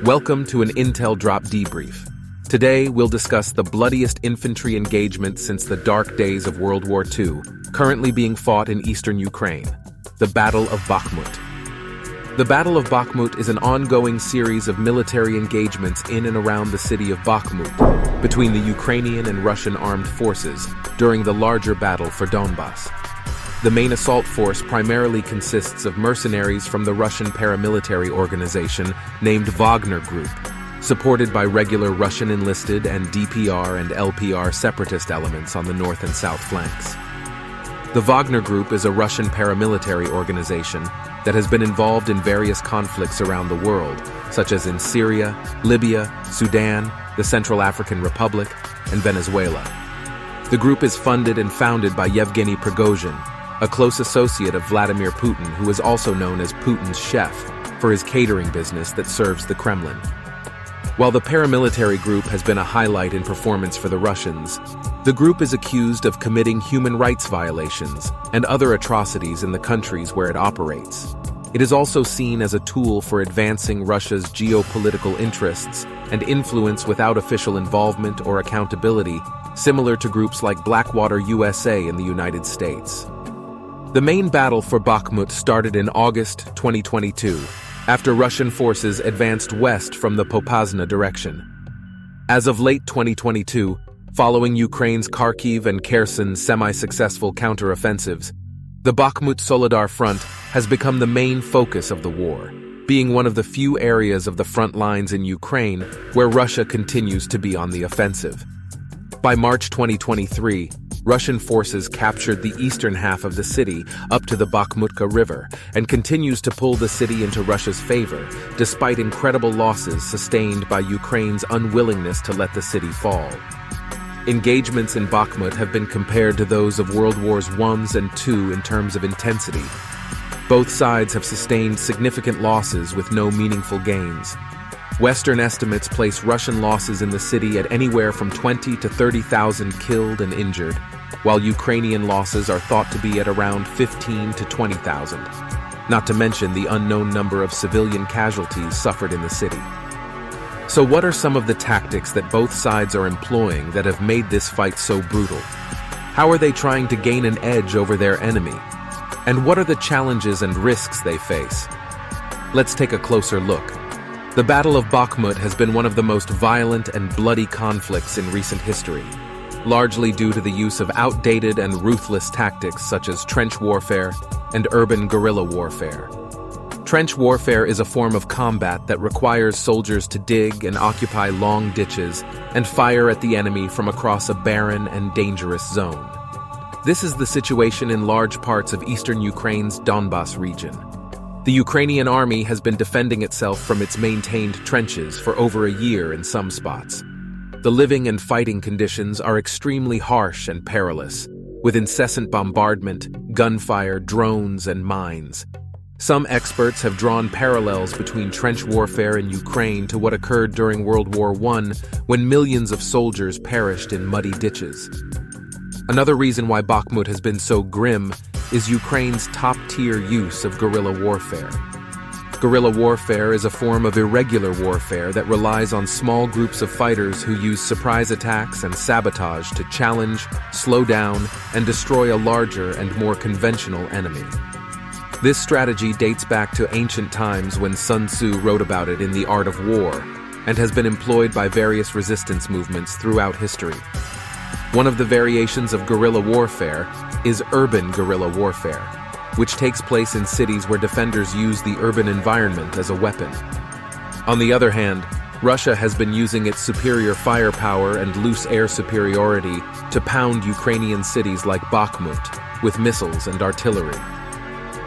Welcome to an Intel Drop Debrief. Today, we'll discuss the bloodiest infantry engagement since the dark days of World War II, currently being fought in eastern Ukraine, the Battle of Bakhmut. The Battle of Bakhmut is an ongoing series of military engagements in and around the city of Bakhmut between the Ukrainian and Russian armed forces during the larger battle for Donbass. The main assault force primarily consists of mercenaries from the Russian paramilitary organization named Wagner Group, supported by regular Russian enlisted and DPR and LPR separatist elements on the north and south flanks. The Wagner Group is a Russian paramilitary organization that has been involved in various conflicts around the world, such as in Syria, Libya, Sudan, the Central African Republic, and Venezuela. The group is funded and founded by Yevgeny Prigozhin, a close associate of Vladimir Putin, who is also known as Putin's chef for his catering business that serves the Kremlin. While the paramilitary group has been a highlight in performance for the Russians, the group is accused of committing human rights violations and other atrocities in the countries where it operates. It is also seen as a tool for advancing Russia's geopolitical interests and influence without official involvement or accountability, similar to groups like Blackwater USA in the United States. The main battle for Bakhmut started in August 2022, after Russian forces advanced west from the Popasna direction. As of late 2022, following Ukraine's Kharkiv and Kherson semi-successful counteroffensives, the Bakhmut Solidar Front has become the main focus of the war, being one of the few areas of the front lines in Ukraine where Russia continues to be on the offensive. By March 2023, Russian forces captured the eastern half of the city up to the Bakhmutka River and continues to pull the city into Russia's favor, despite incredible losses sustained by Ukraine's unwillingness to let the city fall. Engagements in Bakhmut have been compared to those of World Wars I and II in terms of intensity. Both sides have sustained significant losses with no meaningful gains. Western estimates place Russian losses in the city at anywhere from 20 to 30,000 killed and injured, while Ukrainian losses are thought to be at around 15 to 20,000, not to mention the unknown number of civilian casualties suffered in the city. So what are some of the tactics that both sides are employing that have made this fight so brutal? How are they trying to gain an edge over their enemy? And what are the challenges and risks they face? Let's take a closer look. The Battle of Bakhmut has been one of the most violent and bloody conflicts in recent history, largely due to the use of outdated and ruthless tactics such as trench warfare and urban guerrilla warfare. Trench warfare is a form of combat that requires soldiers to dig and occupy long ditches and fire at the enemy from across a barren and dangerous zone. This is the situation in large parts of eastern Ukraine's Donbass region. The Ukrainian army has been defending itself from its maintained trenches for over a year in some spots. The living and fighting conditions are extremely harsh and perilous, with incessant bombardment, gunfire, drones, and mines. Some experts have drawn parallels between trench warfare in Ukraine to what occurred during World War I, when millions of soldiers perished in muddy ditches. Another reason why Bakhmut has been so grim is Ukraine's top-tier use of guerrilla warfare. Guerrilla warfare is a form of irregular warfare that relies on small groups of fighters who use surprise attacks and sabotage to challenge, slow down, and destroy a larger and more conventional enemy. This strategy dates back to ancient times when Sun Tzu wrote about it in The Art of War, and has been employed by various resistance movements throughout history. One of the variations of guerrilla warfare is urban guerrilla warfare, which takes place in cities where defenders use the urban environment as a weapon. On the other hand, Russia has been using its superior firepower and loose air superiority to pound Ukrainian cities like Bakhmut with missiles and artillery.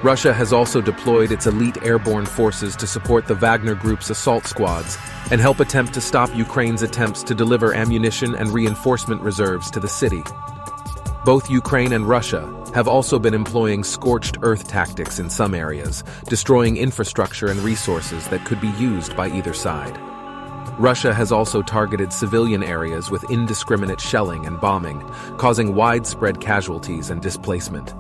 Russia has also deployed its elite airborne forces to support the Wagner Group's assault squads and help attempt to stop Ukraine's attempts to deliver ammunition and reinforcement reserves to the city. Both Ukraine and Russia have also been employing scorched earth tactics in some areas, destroying infrastructure and resources that could be used by either side. Russia has also targeted civilian areas with indiscriminate shelling and bombing, causing widespread casualties and displacement.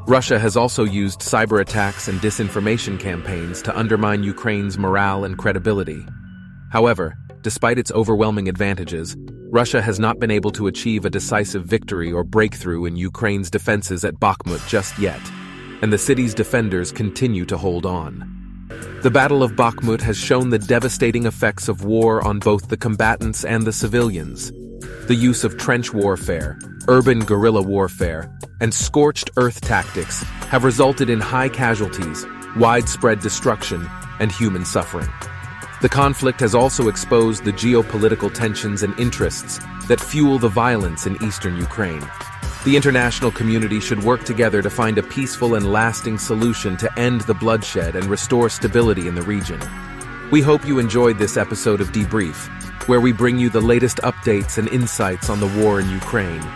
Russia has also used cyber attacks and disinformation campaigns to undermine Ukraine's morale and credibility. However, despite its overwhelming advantages, Russia has not been able to achieve a decisive victory or breakthrough in Ukraine's defenses at Bakhmut just yet, and the city's defenders continue to hold on. The Battle of Bakhmut has shown the devastating effects of war on both the combatants and the civilians. The use of trench warfare, urban guerrilla warfare, and scorched earth tactics have resulted in high casualties, widespread destruction, and human suffering. The conflict has also exposed the geopolitical tensions and interests that fuel the violence in eastern Ukraine. The international community should work together to find a peaceful and lasting solution to end the bloodshed and restore stability in the region. We hope you enjoyed this episode of Debrief, where we bring you the latest updates and insights on the war in Ukraine.